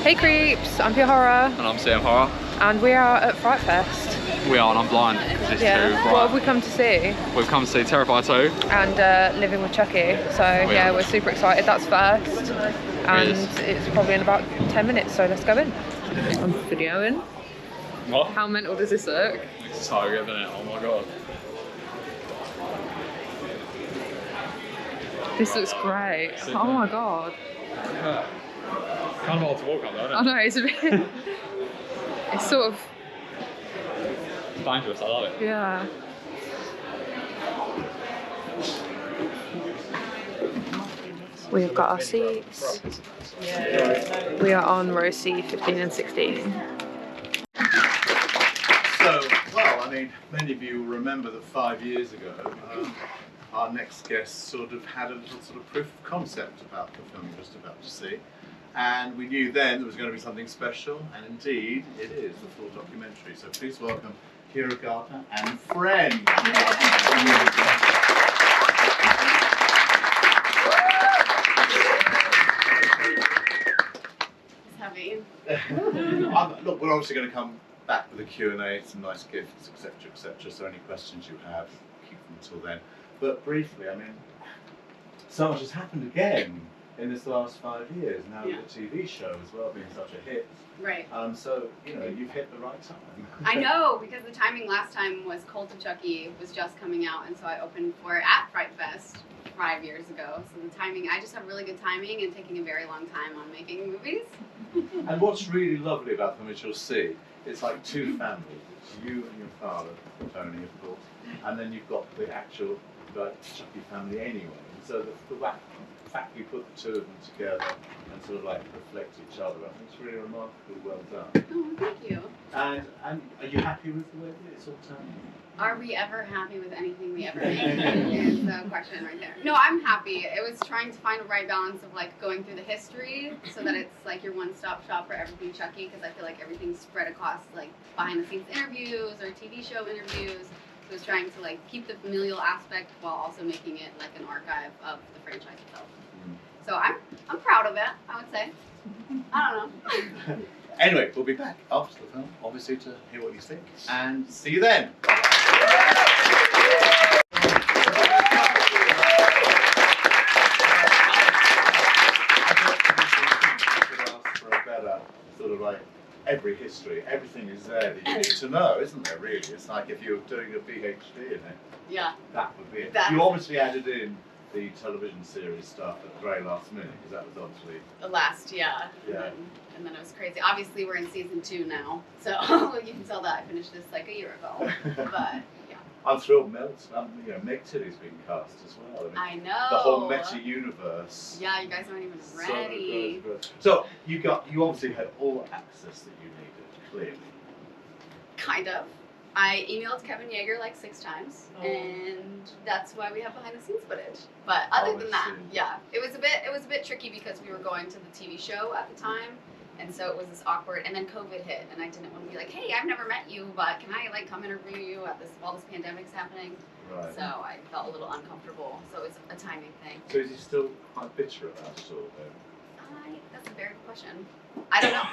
Hey creeps, I'm CM.Horror. And I'm CM.Horror. And we are at Frightfest. We are, and I'm blind because it's too bright. What have we come to see? We've come to see Terrifier 2. And Living with Chucky. So yeah, we're super excited. That's first. And it's probably in about 10 minutes, so let's go in. I'm videoing. What? How mental does this look? It's so good, isn't it? Oh my god. This looks great. Oh my god. Yeah. Kind of hard to walk on though, isn't it? I know, it's a bit... it's sort of... It's dangerous, I love it. Yeah. We've got our seats. We are on row C 15 and 16. So, well, I mean, many of you will remember that 5 years ago, our next guest sort of had a little sort of proof of concept about the film we were just about to see. And we knew then there was going to be something special, and indeed it is, the full documentary. So please welcome Kira Gardner and friends. Look, we're obviously going to come back with a Q&A, some nice gifts, etc., etc. So any questions you have, keep them until then. But briefly, I mean, so much has happened again in this last 5 years. Now with the TV show as well being such a hit. Right. So, you know, you've hit the right time. I know, because the timing last time was Cult of Chucky was just coming out, and so I opened for it at Frightfest 5 years ago. So the timing, I just have really good timing and taking a very long time on making movies. And what's really lovely about them, as you'll see, it's like two families. It's you and your father, Tony, of course, and then you've got the actual Chucky family anyway. And so the fact we put the two of them together and sort of like reflect each other, I think it's really remarkably well done. Oh, thank you. And are you happy with the way that it's all turned? Are we ever happy with anything we ever make? Is the question right there. No, I'm happy. It was trying to find a right balance of like going through the history so that it's like your one-stop shop for everything Chucky, because I feel like everything's spread across like behind-the-scenes interviews or TV show interviews. So I was trying to like keep the familial aspect while also making it like an archive of the franchise itself. So I'm proud of it, I would say. I don't know. Anyway, we'll be back after the film, obviously, to hear what you think. And see you then. For a better sort of like every history, everything is there that you need to know, isn't there? Really, it's like if you're doing a PhD in it. Yeah. That would be it. You obviously added in the television series stuff at the very last minute, because that was obviously the last, yeah. And then it was crazy. Obviously, we're in season 2 now, so you can tell that I finished this like a year ago. But yeah, I'm thrilled. Meg Tilly's been cast as well. I know. The whole meta universe. Yeah, you guys aren't even ready. So you obviously had all access that you needed, clearly. Kind of. I emailed Kevin Yeager like 6 times, and that's why we have behind the scenes footage. But other than that, yeah, it was a bit tricky because we were going to the TV show at the time, and so it was this awkward. And then COVID hit, and I didn't want to be like, hey, I've never met you, but can I like come interview you at while this pandemic's happening? Right. So I felt a little uncomfortable. So it was a timing thing. So is he still quite bitter about it all, though? That's a very good question. I don't know.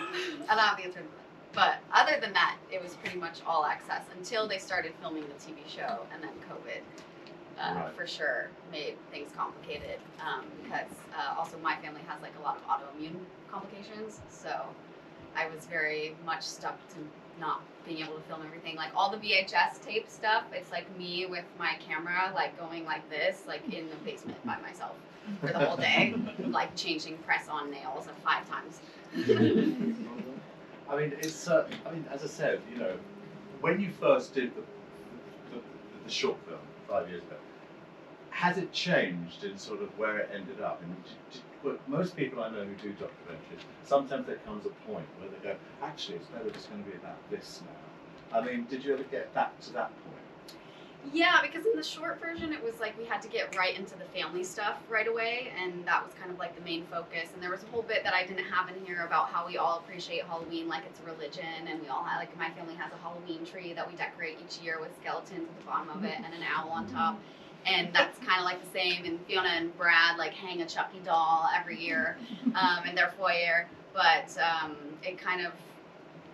I don't have the answer to that. But other than that, it was pretty much all access until they started filming the TV show, and then COVID, for sure, made things complicated. Because also my family has like a lot of autoimmune complications, so I was very much stuck to not being able to film everything. Like all the VHS tape stuff, it's like me with my camera, like going like this, like in the basement by myself for the whole day, like changing press-on nails 5 times. I mean, it's. I mean, as I said, you know, when you first did the short film 5 years ago, has it changed in sort of where it ended up? And most people I know who do documentaries, sometimes there comes a point where they go, actually, it's better just going to be about this now. I mean, did you ever get back to that point? Yeah, because in the short version, it was like we had to get right into the family stuff right away, and that was kind of like the main focus. And there was a whole bit that I didn't have in here about how we all appreciate Halloween like it's a religion, and we all have, like, my family has a Halloween tree that we decorate each year with skeletons at the bottom of it and an owl on top. And that's kind of like the same, and Fiona and Brad like hang a Chucky doll every year in their foyer. but it kind of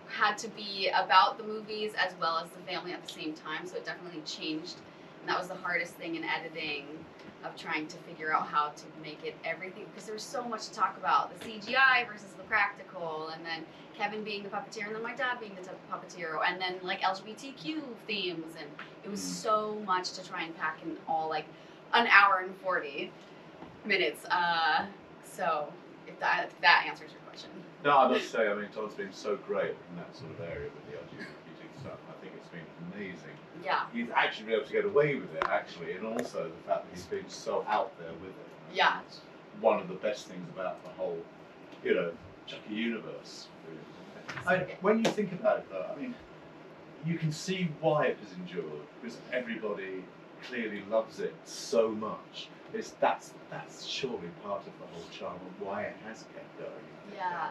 had to be about the movies as well as the family at the same time, so it definitely changed. And that was the hardest thing in editing, of trying to figure out how to make it everything, because there was so much to talk about, the CGI versus the practical, and then Kevin being the puppeteer, and then my dad being the puppeteer, and then like LGBTQ themes, and it was so much to try and pack in all like an hour and 40 minutes. So if that answers your question. No, I must say, I mean, Todd's been so great in that sort of area with the LGBT stuff. I think it's been amazing. Yeah. He's actually been able to get away with it, actually, and also the fact that he's been so out there with it. Yeah. It's one of the best things about the whole, you know, Chucky universe. Really. When you think about it, though, I mean, you can see why it has endured, because everybody clearly loves it so much. That's surely part of the whole charm of why it has kept going. Yeah.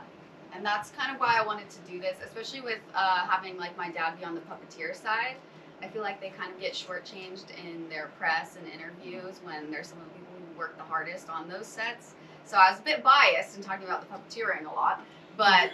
And that's kind of why I wanted to do this, especially with having like my dad be on the puppeteer side. I feel like they kind of get shortchanged in their press and interviews when they're some of the people who work the hardest on those sets. So I was a bit biased in talking about the puppeteering a lot, but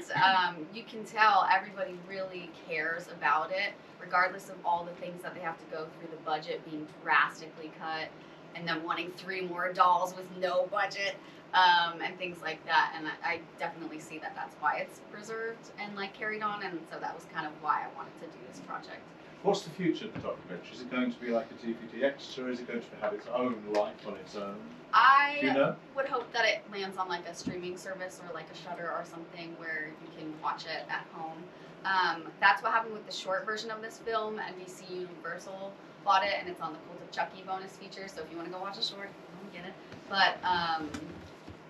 you can tell everybody really cares about it, regardless of all the things that they have to go through, the budget being drastically cut, and then wanting 3 more dolls with no budget. And things like that, and I definitely see that that's why it's preserved and like carried on, and so that was kind of why I wanted to do this project. What's the future of the documentary? Is it going to be like a DVD extra? Is it going to have its own life on its own? Do you know? Would hope that it lands on like a streaming service or like a Shudder or something where you can watch it at home. That's what happened with the short version of this film. NBC Universal bought it, and it's on the Cult of Chucky bonus feature, so if you want to go watch a short, you can get it. But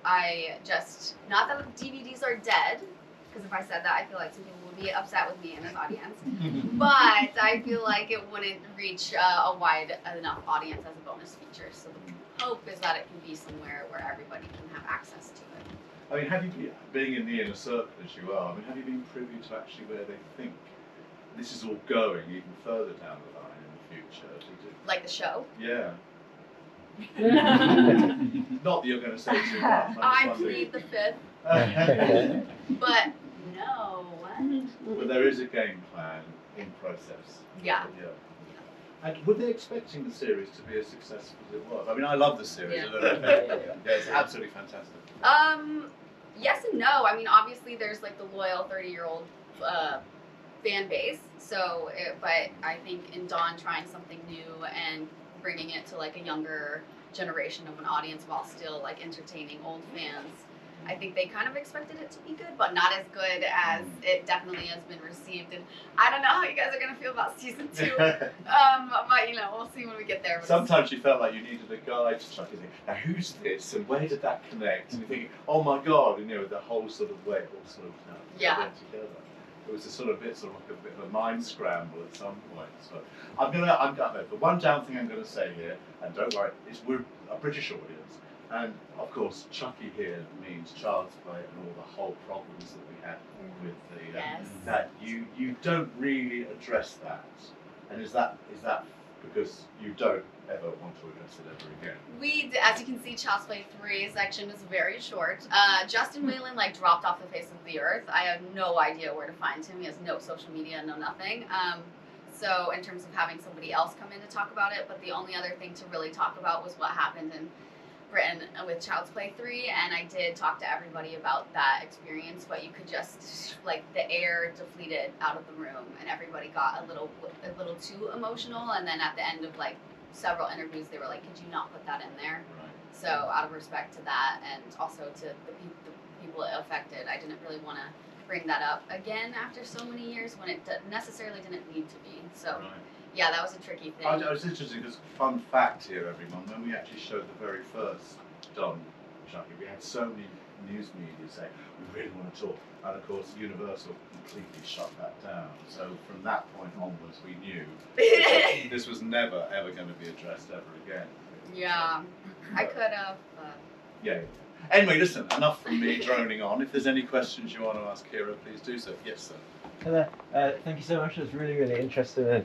I just, not that DVDs are dead, because if I said that, I feel like some people would be upset with me in this audience, but I feel like it wouldn't reach a wide enough audience as a bonus feature, so the hope is that it can be somewhere where everybody can have access to it. I mean, have you been, being in the inner circle as you are, I mean, have you been privy to actually where they think this is all going even further down the line in the future? Like the show? Yeah. Not that you're going to say too much. I plead the fifth. But no. But there is a game plan in process. Yeah. And were they expecting the series to be as successful as it was? I mean, I love the series. Yeah. I don't know. Yeah, it's absolutely fantastic. Yes and no. I mean, obviously there's like the loyal 30-year-old fan base. So, but I think in Dawn trying something new and bringing it to like a younger generation of an audience while still like entertaining old fans, I think they kind of expected it to be good, but not as good as it definitely has been received. And I don't know how you guys are gonna feel about season 2, but you know, we'll see when we get there. Sometimes you felt like you needed a guide to try to think, now who's this and where did that connect? And you're thinking, oh my god, and you know, the whole sort of way it all sort of went together. It was a sort of like a bit of a mind scramble at some point. So the one down thing I'm gonna say here, and don't worry, is we're a British audience, and of course Chucky here means child's play and all the whole problems that we had with the that you don't really address that. And is that because you don't ever want to address it ever again? As you can see, Child's Play 3 section is very short. Justin Whalen like dropped off the face of the earth. I have no idea where to find him. He has no social media, no nothing. So in terms of having somebody else come in to talk about it, but the only other thing to really talk about was what happened in Britain with Child's Play 3, and I did talk to everybody about that experience, but you could just, like, the air deflated out of the room, and everybody got a little too emotional, and then at the end of, like, several interviews, they were like, could you not put that in there? Right. So out of respect to that, and also to the people affected, I didn't really want to bring that up again after so many years when it necessarily didn't need to be. So. Right. Yeah, that was a tricky thing. I was interested because fun fact here, everyone, when we actually showed the very first Don Chucky, we had so many news media say, we really want to talk. And of course, Universal completely shut that down. So from that point onwards, we knew this was never, ever going to be addressed ever again. Yeah, I could have, but... Yeah. Anyway, listen, enough from me droning on. If there's any questions you want to ask Kira, please do so. Yes, sir. Hello. Thank you so much. It was really, really interesting.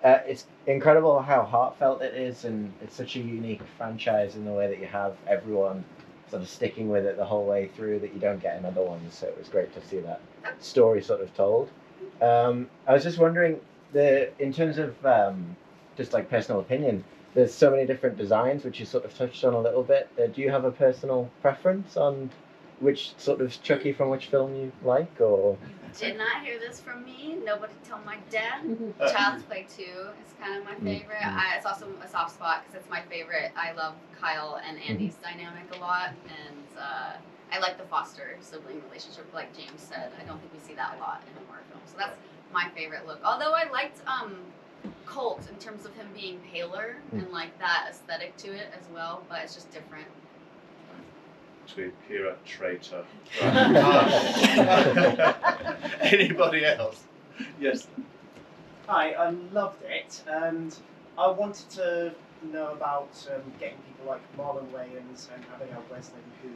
It's incredible how heartfelt it is, and it's such a unique franchise in the way that you have everyone sort of sticking with it the whole way through that you don't get in other ones. So it was great to see that story sort of told. I was just wondering, in terms of just like personal opinion, there's so many different designs which you sort of touched on a little bit. Do you have a personal preference on which sort of Chucky from which film you like, or? Did not hear this from me. Nobody told my dad. Child's Play 2 is kind of my favorite. It's also a soft spot because it's my favorite. I love Kyle and Andy's dynamic a lot, and I like the foster sibling relationship, like James said. I don't think we see that a lot in a horror film, so that's my favorite look. Although I liked Colt in terms of him being paler and like that aesthetic to it as well, but it's just different. Between Kira, traitor. Anybody else? Yes. Hi, I loved it, and I wanted to know about getting people like Marlon Wayans and Abigail Breslin who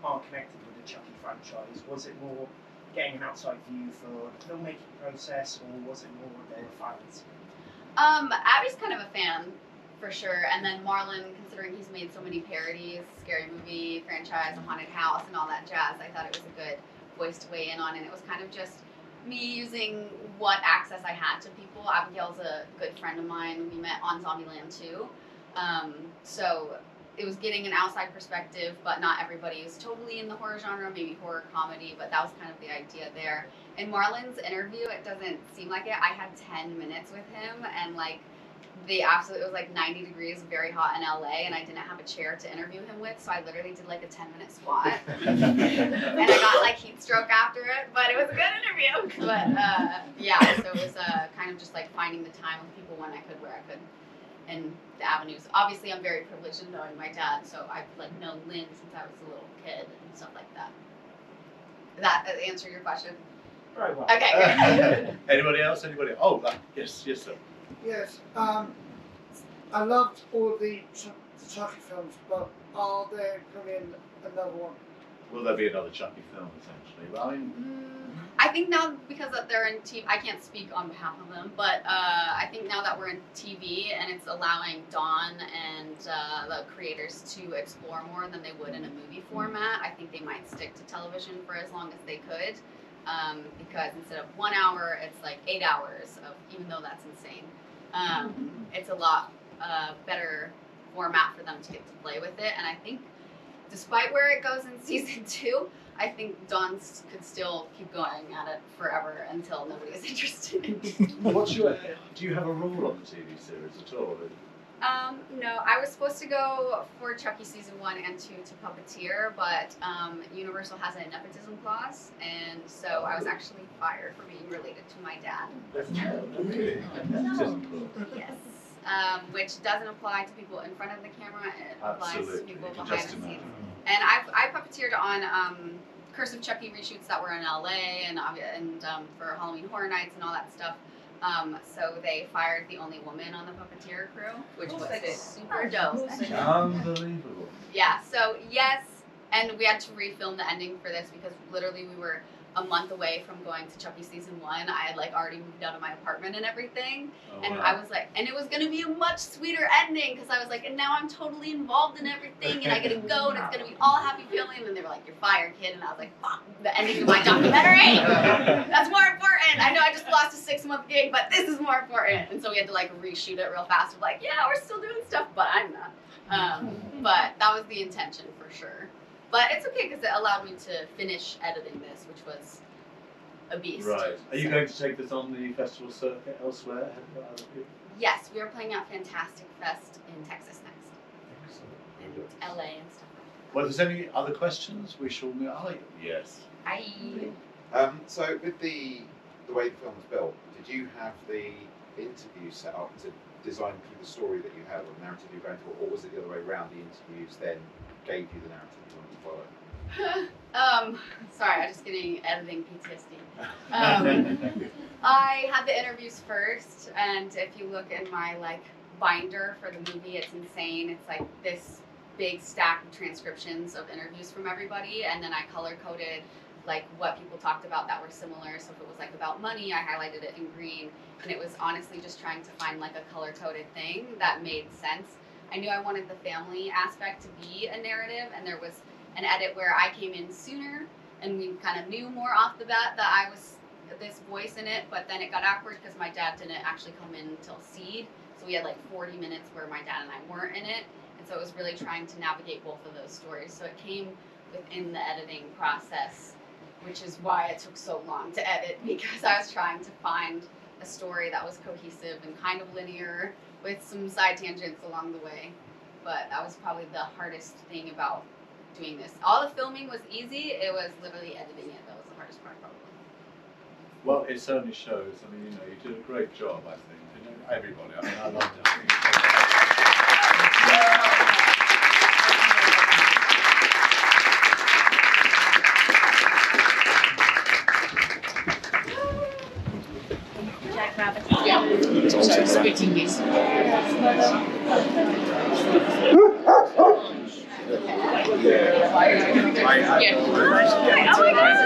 aren't connected with the Chucky franchise. Was it more getting an outside view for the filmmaking process, or was it more their fans? Abby's kind of a fan, for sure, and then Marlon, considering he's made so many parodies, Scary Movie franchise, A Haunted House, and all that jazz, I thought it was a good voice to weigh in on, and it was kind of just me using what access I had to people. Abigail's a good friend of mine. We met on Zombieland 2, so it was getting an outside perspective, but not everybody is totally in the horror genre, maybe horror comedy, but that was kind of the idea there. In Marlon's interview, it doesn't seem like it. I had 10 minutes with him, and like, it was like 90 degrees, very hot in LA, and I didn't have a chair to interview him with, so I literally did like a 10-minute squat. And I got like heat stroke after it, but it was a good interview. But yeah, so it was kind of just like finding the time with people when I could, where I could, and the avenues. Obviously, I'm very privileged in knowing my dad, so I've like known Lynn since I was a little kid and stuff like that. Did that answer your question? Very well. Okay. Anybody else? Anybody? Oh, yes, yes, sir. Yes, I loved all of the Chucky films, but are they coming another one? Will there be another Chucky film, essentially? Well, I mean, I think now, because they're in TV, I can't speak on behalf of them, but I think now that we're in TV and it's allowing Dawn and the creators to explore more than they would in a movie format, I think they might stick to television for as long as they could, because instead of 1 hour, it's like 8 hours of, even though that's insane. It's a lot better format for them to get to play with it, and I think despite where it goes in season 2, I think Dawn could still keep going at it forever until nobody's interested. do you have a role on the TV series at all? No, I was supposed to go for Chucky season 1 and 2 to puppeteer, but Universal has a nepotism clause, and so I was actually fired for being related to my dad. Really? Nepotism clause. Yes. Which doesn't apply to people in front of the camera, it applies to people behind the scenes. And I puppeteered on Curse of Chucky reshoots that were in LA and for Halloween Horror Nights and all that stuff. So they fired the only woman on the puppeteer crew, which was super dope. Unbelievable. Yeah, so yes, and we had to refilm the ending for this because literally we were a month away from going to Chucky season 1. I had like already moved out of my apartment and everything. And I was like, and it was gonna be a much sweeter ending because I was like, and now I'm totally involved in everything and I get to go and it's gonna be all happy feeling. And then they were like, you're fired, kid. And I was like, fuck, the ending of my documentary. That's more important. I know I just lost a 6-month gig, but this is more important. And so we had to like reshoot it real fast. We're like, yeah, we're still doing stuff, but I'm not. But that was the intention for sure. But it's okay because it allowed me to finish editing this, which was a beast. Right. Are you going to take this on the festival circuit elsewhere? Other people? Yes, we are playing at Fantastic Fest in Texas next. And LA and stuff like Well, if there's any other questions, we shall move. Oh, yes. that. So with the way the film was built, did you have the interview set up to design through the story that you had or the narrative you were going for, or was it the other way around? The interviews then gave you the narrative you wanted to follow? Sorry, I'm just getting editing PTSD. I had the interviews first, and if you look in my like binder for the movie, it's insane. It's like this big stack of transcriptions of interviews from everybody, and then I color coded like what people talked about that were similar. So if it was like about money, I highlighted it in green, and it was honestly just trying to find like a color coded thing that made sense. I knew I wanted the family aspect to be a narrative, and there was an edit where I came in sooner and we kind of knew more off the bat that I was this voice in it, but then it got awkward because my dad didn't actually come in until Seed. So we had like 40 minutes where my dad and I weren't in it. And so it was really trying to navigate both of those stories. So it came within the editing process, which is why it took so long to edit, because I was trying to find a story that was cohesive and kind of linear with some side tangents along the way. But that was probably the hardest thing about doing this. All the filming was easy. It was literally editing it that was the hardest part, probably. Well, it certainly shows. I mean, you did a great job, I think. Everybody. I mean, I loved it. Jack Rabbit. Yeah. It's also speaking these.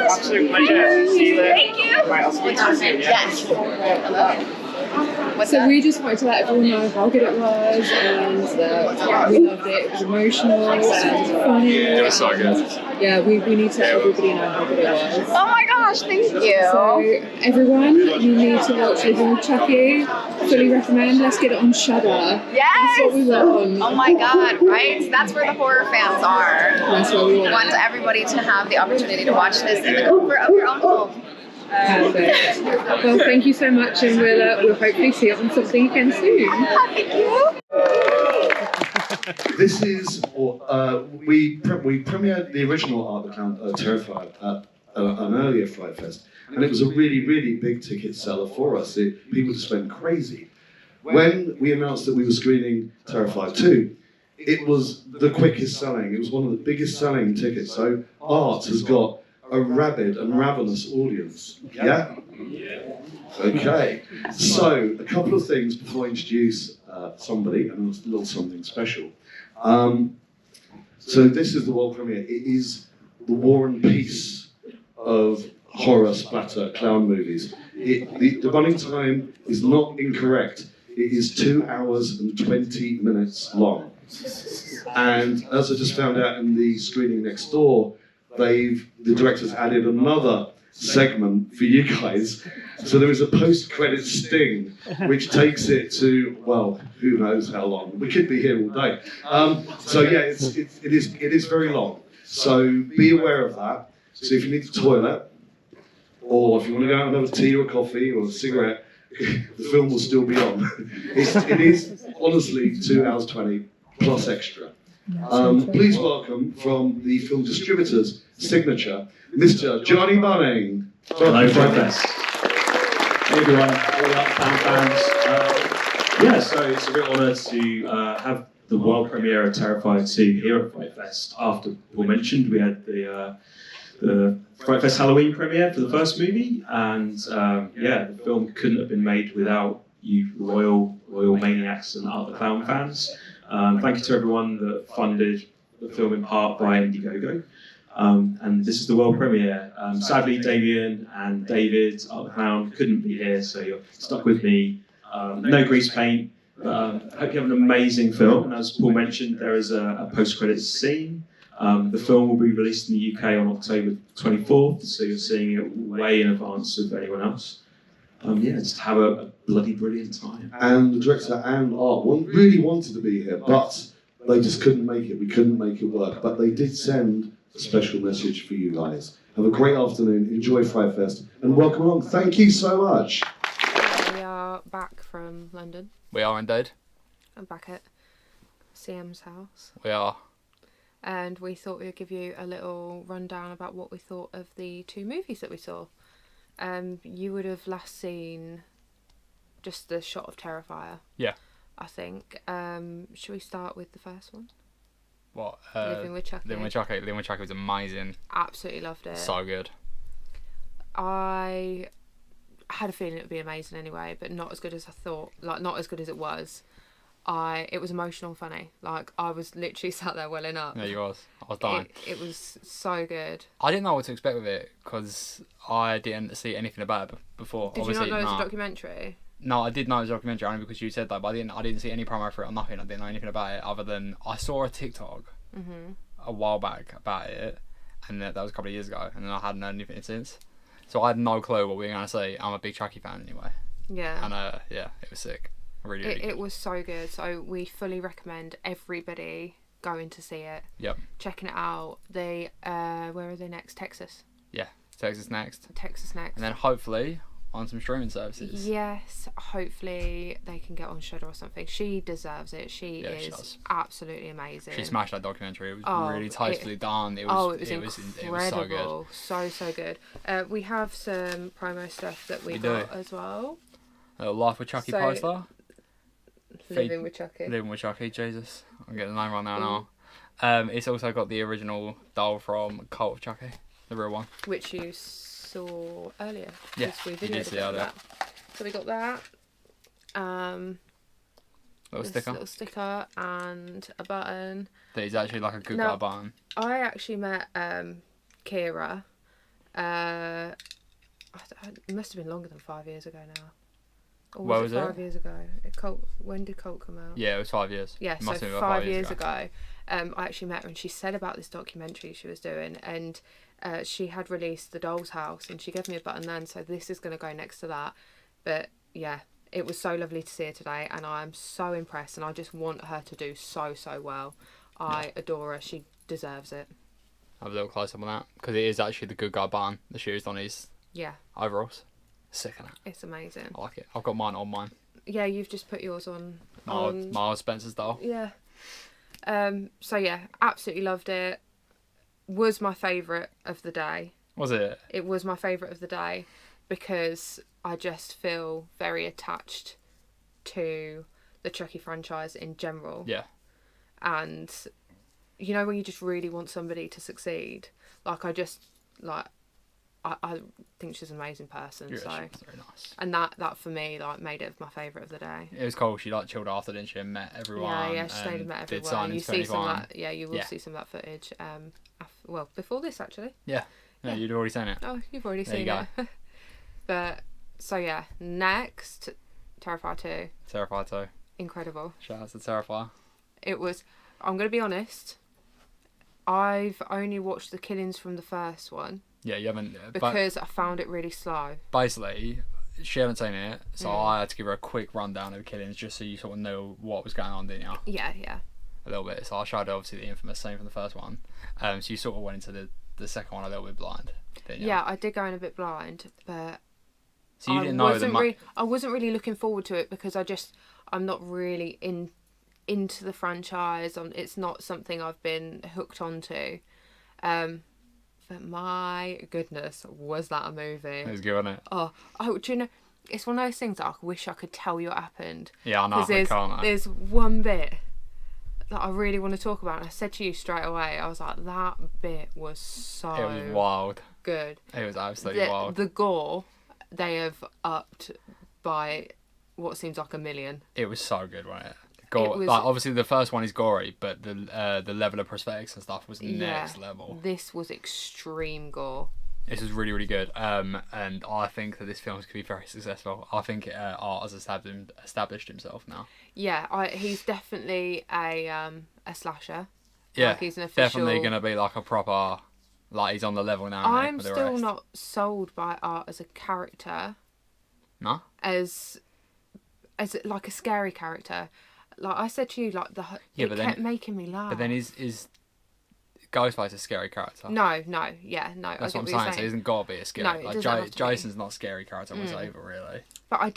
Absolute pleasure. See you there. Thank you. Yes. Hello. So we just wanted to let everyone know how good it was, and we loved it. It was emotional and funny. It was so good. Yeah, we need to let everybody know how good it was. Oh my gosh, thank you. So everyone, you need to watch Living with Chucky. Fully recommend. Let's get it on Shudder. Yes. That's what we want. Oh my god, right? That's where the horror fans are. That's what we We want. want everybody to have the opportunity to watch this in the comfort of your own home. Perfect. Well, thank you so much, and we'll hopefully see it on something again soon. Thank you. This is, we premiered the original Art the Clown Terrifier at an earlier Frightfest, and it was a really, really big ticket seller for us. People just went crazy. When we announced that we were screening Terrifier 2, it was the quickest selling. It was one of the biggest selling tickets. So Art has got a rabid and ravenous audience. Yeah? Okay. So, a couple of things before I introduce somebody, and a little something special. So this is the world premiere. It is the War and Peace of horror splatter clown movies. The running time is not incorrect. It is 2 hours and 20 minutes long. And as I just found out in the screening next door, the directors added another segment for you guys. So there is a post-credit sting, which takes it to, well, who knows how long. We could be here all day. So yeah, it is very long. So be aware of that. So if you need the toilet, or if you want to go out and have a tea or a coffee or a cigarette, the film will still be on. It is honestly 2 hours 20 plus extra. Please welcome from the film distributor's signature, Mr. Johnny Bunning. Hello, Frightfest. Hey everyone, all the fans. Yeah, so it's a real honour to have the world premiere of Terrifier 2 here at Frightfest. After Paul mentioned, we had the Frightfest Halloween premiere for the first movie, and yeah, the film couldn't have been made without you royal maniacs and Art the Clown fans. Thank you to everyone that funded the film in part by Indiegogo. And this is the world premiere. Sadly, Damien and David, Art the Clown, couldn't be here, so you're stuck with me. No grease paint. I hope you have an amazing film. And as Paul mentioned, there is a post-credits scene. The film will be released in the UK on October 24th, so you're seeing it way in advance of anyone else. Yeah, just have a bloody brilliant time. And the director and Art really wanted to be here, but they just couldn't make it. We couldn't make it work. But they did send a special message for you guys. Have a great afternoon, enjoy Frightfest, and welcome along. Thank you so much. We are back from London. We are indeed. I'm back at CM's house. We are. And we thought we would give you a little rundown about what we thought of the two movies that we saw. You would have last seen just the shot of Terrifier. Yeah. I think. Should we start with the first one? What? Living with Chucky. Living with Chucky was amazing. Absolutely loved it. So good. I had a feeling it would be amazing anyway, but not as good as I thought. Like, not as good as it was. It was emotional and funny. Like, I was literally sat there welling up. Yeah, you was. I was dying. It was so good. I didn't know what to expect with it because I didn't see anything about it before. Did Obviously, you not know it was a documentary? No, I did know it was a documentary only because you said that, but I didn't see any promo for it or nothing. I didn't know anything about it other than I saw a TikTok a while back about it, and that was a couple of years ago, and then I hadn't heard anything since. So I had no clue what we were going to see. I'm a big Chucky fan anyway. Yeah. And yeah, it was sick. Really, really good. It was so good. So we fully recommend everybody going to see it. Yep. Checking it out. They where are they next? Texas. Yeah, Texas next. Texas next. And then hopefully on some streaming services. Yes, hopefully they can get on Shudder or something. She deserves it. She is absolutely amazing. She smashed that documentary. It was really tastefully done. It was incredible. so good. So good. We have some promo stuff that we got as well. Life with Chucky poster. Living with Chucky. Living with Chucky, Jesus. I'm getting the name right now. It's also got the original doll from Cult of Chucky, the real one. Which you saw earlier. Yeah, we you did see earlier. So we got that. Little sticker and a button. That is actually like a good guy button. I actually met Kira. It must have been longer than 5 years ago now. Or was it 5 years ago? When did Cult come out? Yeah, it was 5 years. Yeah, so 5 years ago. I actually met her and she said about this documentary she was doing, and she had released The Doll's House, and she gave me a button then, so this is going to go next to that. But yeah, it was so lovely to see her today, and I'm so impressed, and I just want her to do so well. I adore her. She deserves it. Have a little close up on that, because it is actually the good guy button that she used on his overalls. Sick of that. It's amazing. I like it. I've got mine on mine. Yeah, you've just put yours on. Miles Spencer's doll. Yeah. So yeah, absolutely loved it. Was my favourite of the day. Was it? It was my favourite of the day because I just feel very attached to the Chucky franchise in general. Yeah. And you know when you just really want somebody to succeed, I think she's an amazing person. Yeah, so she's very nice. And that for me made it my favourite of the day. It was cool. She chilled after, didn't she, and met everyone. Yeah, she stayed and met everyone. You see some of that. Yeah, you will see some of that footage. Well, before this actually. Yeah. No, you'd already seen it. Oh, you've already seen it. But so yeah, next, Terrifier 2. Terrifier 2. Incredible. Shout out to Terrifier. It was. I'm gonna be honest. I've only watched the killings from the first one. Yeah, you haven't. Because I found it really slow. Basically, she hadn't seen it, so I had to give her a quick rundown of the killings just so you sort of knew what was going on, didn't you? Yeah. A little bit. So I showed her obviously the infamous scene from the first one. So you sort of went into the second one a little bit blind, didn't you? Yeah, I did go in a bit blind, but so you didn't know I wasn't really looking forward to it because I'm not really into the franchise. It's not something I've been hooked onto. But my goodness, was that a movie? It was good, wasn't it? Oh, do you know, it's one of those things that I wish I could tell you what happened. Yeah, I know, I can't. There's one bit that I really want to talk about, and I said to you straight away, I was like, that bit was so It was wild. Good. It was absolutely wild. The gore, they have upped by what seems like 1 million. It was so good, wasn't it? Obviously the first one is gory, but the level of prosthetics and stuff was next level. This was extreme gore. This was really, really good. And I think that this film could be very successful. I think Art has established himself now. Yeah, he's definitely a slasher. Yeah, he's an official... definitely going to be like a proper... Like, he's on the level now. I'm still not sold by Art as a character. No? As like a scary character. Like I said to you, it kept making me laugh. But then is Ghostface a scary character? No. That's what I'm saying. So he hasn't got to be a scary. No, Jason's not a scary character either, really. But I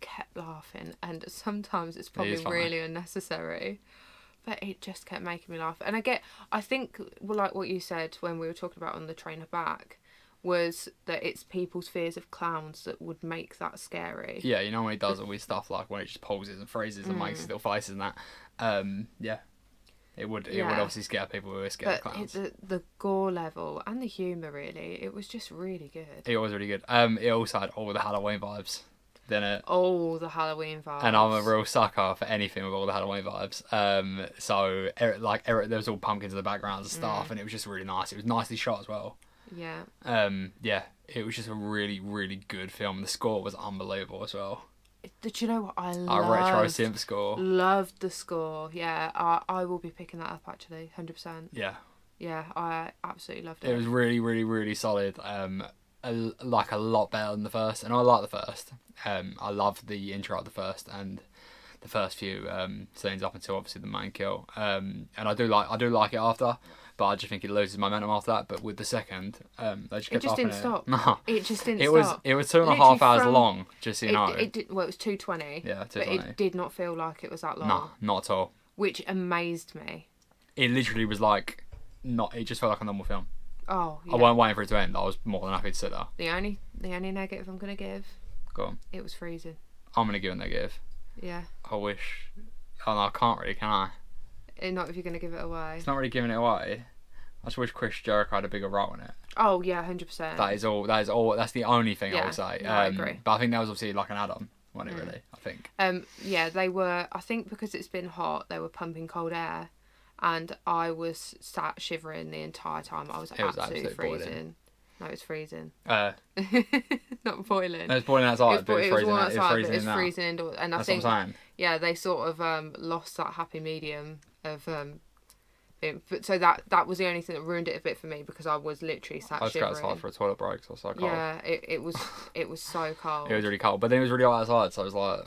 kept laughing, and sometimes it's probably really unnecessary. But it just kept making me laugh, and I think like what you said when we were talking about on the trainer back. Was that it's people's fears of clowns that would make that scary. Yeah, you know when he does all his stuff, like when it just pauses and freezes and makes his little faces and that. It would obviously scare people who are scared of clowns. The gore level and the humour, really, it was just really good. It was really good. It also had all the Halloween vibes, didn't it? All the Halloween vibes. And I'm a real sucker for anything with all the Halloween vibes. So there was all pumpkins in the background and stuff, and it was just really nice. It was nicely shot as well. Yeah. It was just a really, really good film. The score was unbelievable as well. Do you know what I Our retro synth score. Loved the score. Yeah, I will be picking that up actually, 100%. Yeah. Yeah, I absolutely loved it. It was really, really, really solid. Like a lot better than the first, and I like the first. I loved the intro of the first and the first few scenes up until obviously the main kill. And I do like it after, but I just think it loses momentum after that. But with the second, they just kept just upping didn't stop. No, it just didn't stop. It was 2.5 hours long. Just so you know. It did, well, it was 2:20. Yeah, 2:20. But it did not feel like it was that long. No, not at all. Which amazed me. It literally was like It just felt like a normal film. Oh, yeah. I wasn't waiting for it to end. I was more than happy to sit there. The only negative I'm gonna give. Go on. It was freezing. I'm gonna give a negative. Yeah. I wish. Oh no, I can't really, can I? Not if you're gonna give it away. It's not really giving it away. I just wish Chris Jericho had a bigger role in it. Oh yeah, 100%. That is all. That's the only thing I would say. No, I agree. But I think that was obviously like an add-on, wasn't it? Really, I think. Yeah, they were. I think because it's been hot, they were pumping cold air, and I was sat shivering the entire time. I was absolutely freezing. Boiling. No, it was freezing. Not boiling. No, it's boiling outside. It was freezing. warm outside, but It's it's freezing indoors. And I think, what I'm saying. Yeah, they sort of lost that happy medium of but so that was the only thing that ruined it a bit for me, because I was literally sat shivering. I just got outside for a toilet break, so I was so cold. Yeah, it was so cold. It was really cold, but then it was really hot outside, so I was like,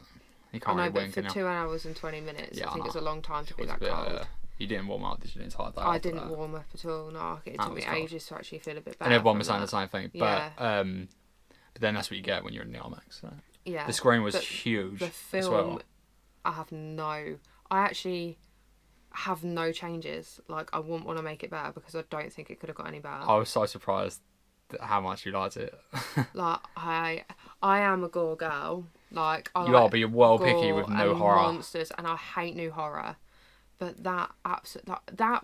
you can't really win, but for 2 hours and 20 minutes, yeah, I think it's a long time to be that bit, cold. You didn't warm up, did you, the entire day? I didn't warm up at all. No, it took me ages to actually feel a bit better. And everyone was saying the same thing, yeah. But then that's what you get when you're in the IMAX. So. Yeah. The screen was huge. The film, as well. I actually have no changes. Like, I wouldn't want to make it better, because I don't think it could have got any better. I was so surprised at how much you liked it. Like, I am a gore girl. Like, I you are, but you're well picky with no horror. Monsters, and I hate new horror. But that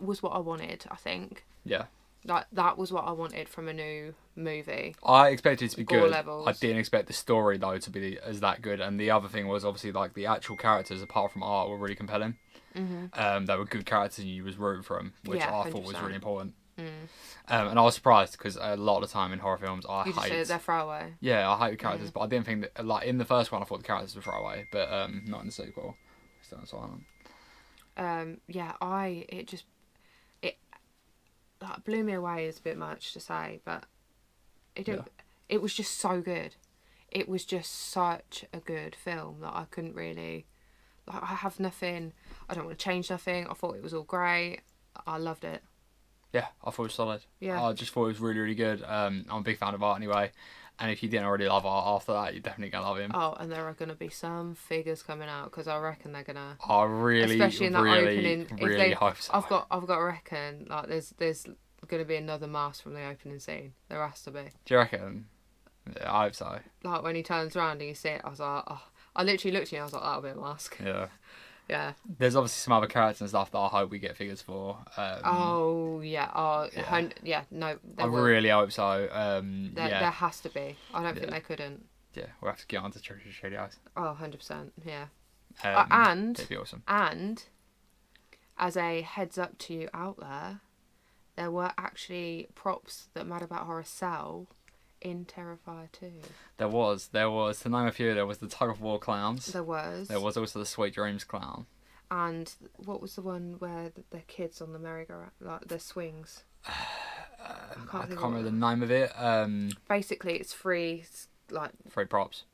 was what I wanted, I think. Yeah. Like, that was what I wanted from a new movie. I expected it to be good. Levels. I didn't expect the story though to be as that good. And the other thing was obviously like the actual characters, apart from art, were really compelling. Mm-hmm. They were good characters and you was rooting for them, which I thought was 100%. really important. Mm. And I was surprised because a lot of the time in horror films You just say they're throwaway. Yeah, I hate the characters, but I didn't think that, like in the first one, I thought the characters were throwaway, but not in the sequel. Still on silent. It blew me away is a bit much to say, but it was just so good. It was just such a good film that I couldn't really, like, I have nothing, I don't want to change nothing. I thought it was all great. I loved it. Yeah, I thought it was solid. Yeah. I just thought it was really, really good. I'm a big fan of art anyway. And if you didn't already love art after that, you're definitely going to love him. Oh, and there are going to be some figures coming out, because I reckon they're going to... I really, especially in that opening, really hope so. I've got to reckon, like, there's going to be another mask from the opening scene. There has to be. Do you reckon? Yeah, I hope so. Like, when he turns around and you see it, I was like, oh. I literally looked at you and I was like, that'll be a mask. Yeah. Yeah. There's obviously some other characters and stuff that I hope we get figures for. No. I really hope so. There has to be. I don't think they couldn't. Yeah, we'll have to get on to Trick or Treat House. Oh, 100%, yeah. And it'd be awesome. And as a heads up to you out there were actually props that Mad About Horror sell in Terrifier 2. There was, to name a few, there was the Tug of War clowns. There was also the Sweet Dreams clown. And what was the one where the kids on the merry-go-round, like the swings? I can't remember the name of it. Basically, it's free props.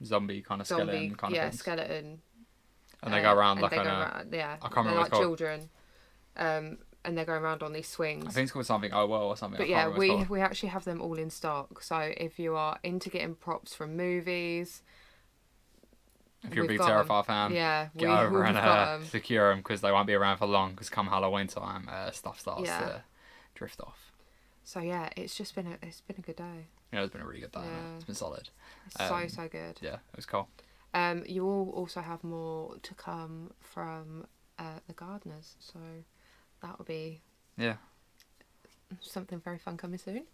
Zombie kind of skeleton kind of things. Skeleton. And they go around I can't remember what it's called. Children. And they're going around on these swings. I think it's called something or something. But yeah, we actually have them all in stock. So if you are into getting props from movies, if you're a big Terrifier fan, get over and secure them, because they won't be around for long. Because come Halloween time, stuff starts to drift off. So yeah, it's been a good day. Yeah, it's been a really good day. Yeah. It's been solid. It's so good. Yeah, it was cool. You will also have more to come from the gardeners. So. That will be something very fun coming soon.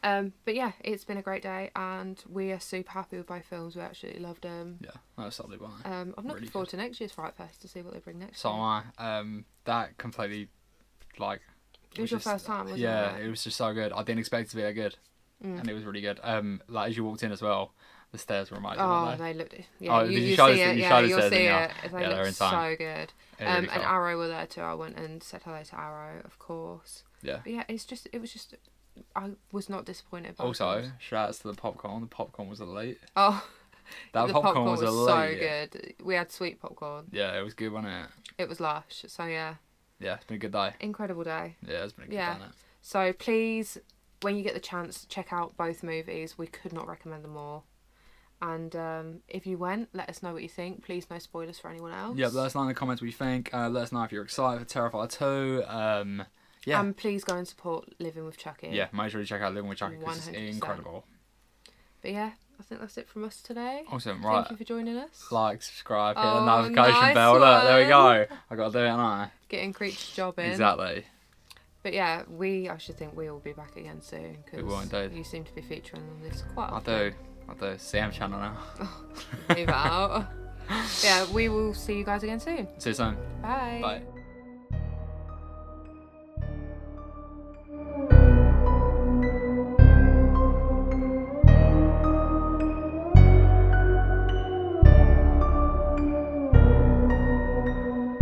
But yeah, it's been a great day, and we are super happy with both films. We absolutely loved them. Yeah, that was solid one. I'm looking forward to next year's Frightfest to see what they bring next. So am I. That completely, like... It was your first time, wasn't it? Yeah, it was just so good. I didn't expect it to be that good. And it was really good. Like, as you walked in as well, The stairs were amazing. Oh, weren't they? they looked. Yeah, Oh, you did you show see us- it. you Yeah, showed us you'll those, see didn't it. you? They Yeah, they're look in time. so good. Yeah, really And cool. Arrow were there too. I went and said hello to Arrow, of course. Yeah. But yeah, it was just. I was not disappointed. By the Also, films. shout outs to the popcorn. The popcorn was elite. Oh. That the popcorn was so elite. good. We had sweet popcorn. Yeah, it was good, wasn't it? It was lush. So yeah. Yeah, it's been a good day. Incredible day. Yeah, it's been a good Yeah. day. Innit? So please, when you get the chance, check out both movies. We could not recommend them more. And if you went, let us know what you think. Please, no spoilers for anyone else. Yeah, let us know in the comments what you think. Let us know if you're excited for Terrifier 2. Yeah. And please go and support Living with Chucky. Yeah, make sure you check out Living with Chucky because it's 100%. incredible. But yeah, I think that's it from us today. Awesome, right. Thank you for joining us. Like, subscribe, hit Oh, the notification nice bell. Look, there we one. go. I got to do it, haven't I? Getting Creature's job in. Exactly. But yeah, I should think we will be back again soon. We will indeed. You seem to be featuring on this quite I often. do. CM channel now. Leave it out. Yeah, we will see you guys again soon. See you soon. Bye. Bye.